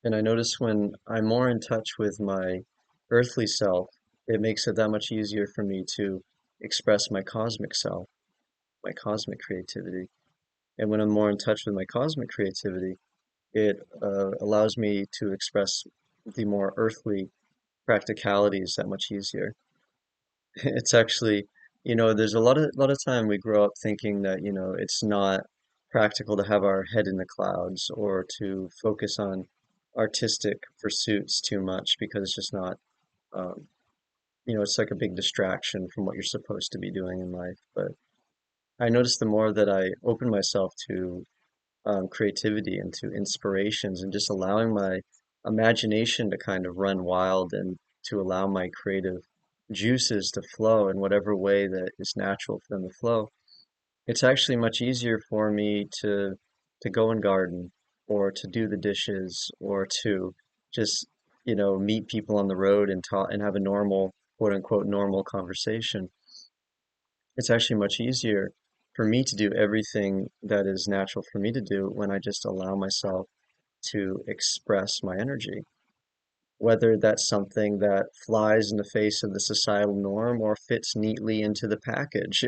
And I notice when I'm more in touch with my earthly self, it makes it that much easier for me to express my cosmic self, my cosmic creativity. And when I'm more in touch with my cosmic creativity, it allows me to express the more earthly practicalities that much easier. It's actually, there's a lot of time we grow up thinking that, it's not practical to have our head in the clouds or to focus on artistic pursuits too much because it's just not, um, it's like a big distraction from what you're supposed to be doing in life. But I notice the more that I open myself to creativity and to inspirations and just allowing my imagination to kind of run wild and to allow my creative juices to flow in whatever way that is natural for them to flow. It's actually much easier for me to go and garden or to do the dishes or to just, meet people on the road and talk and have a normal, quote unquote, normal conversation. It's actually much easier for me to do everything that is natural for me to do when I just allow myself to express my energy. Whether that's something that flies in the face of the societal norm or fits neatly into the package,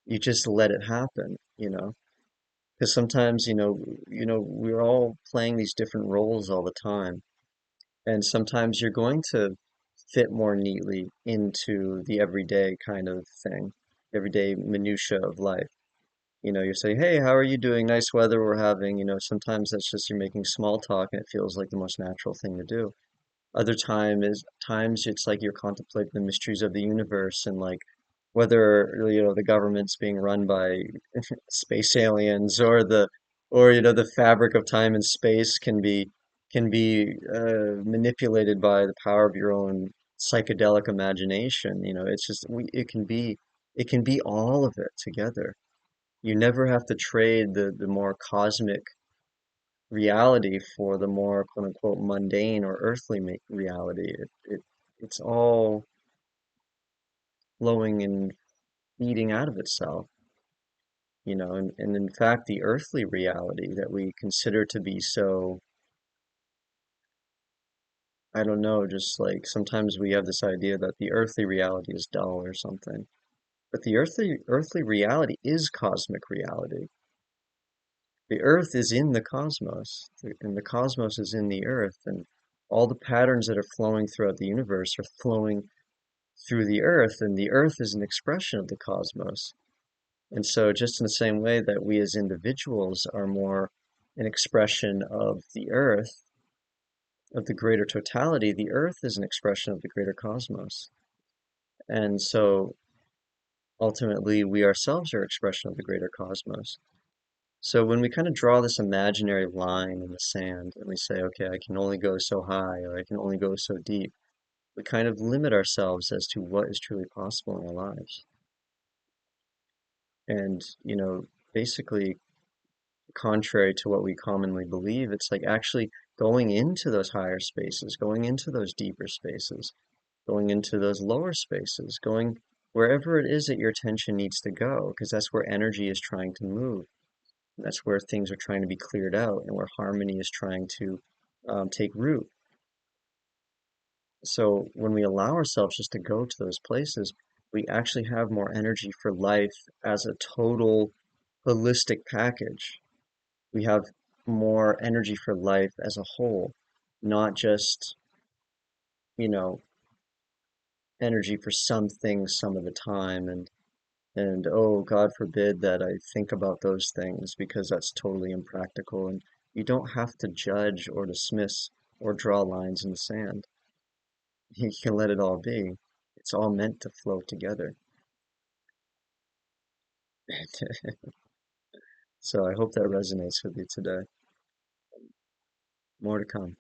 you just let it happen. Because sometimes, we're all playing these different roles all the time, and sometimes you're going to fit more neatly into the everyday kind of thing, everyday minutia of life. You say, hey, how are you doing? Nice weather we're having. Sometimes that's just you're making small talk and it feels like the most natural thing to do. Other times it's like you're contemplating the mysteries of the universe and like whether, the government's being run by space aliens or the fabric of time and space can be manipulated by the power of your own psychedelic imagination. It's just it can be all of it together. You never have to trade the more cosmic reality for the more quote unquote mundane or earthly reality. It's all flowing and feeding out of itself. And in fact, the earthly reality that we consider to be so, I don't know, just like sometimes we have this idea that the earthly reality is dull or something. But the earthly reality is cosmic reality. The earth is in the cosmos, and the cosmos is in the earth, and all the patterns that are flowing throughout the universe are flowing through the earth, and the earth is an expression of the cosmos. And so, just in the same way that we as individuals are more an expression of the earth, of the greater totality, the earth is an expression of the greater cosmos. And so, ultimately, we ourselves are an expression of the greater cosmos. So when we kind of draw this imaginary line in the sand and we say, okay, I can only go so high or I can only go so deep, we kind of limit ourselves as to what is truly possible in our lives. And, basically, contrary to what we commonly believe, it's like actually going into those higher spaces, going into those deeper spaces, going into those lower spaces, going wherever it is that your attention needs to go, because that's where energy is trying to move. That's where things are trying to be cleared out and where harmony is trying to take root. So when we allow ourselves just to go to those places, we actually have more energy for life as a total holistic package. We have more energy for life as a whole, not just, you know, energy for some things some of the time and oh, God forbid that I think about those things because that's totally impractical. And you don't have to judge or dismiss or draw lines in the sand. You can let it all be. It's all meant to flow together. So I hope that resonates with you today. More to come.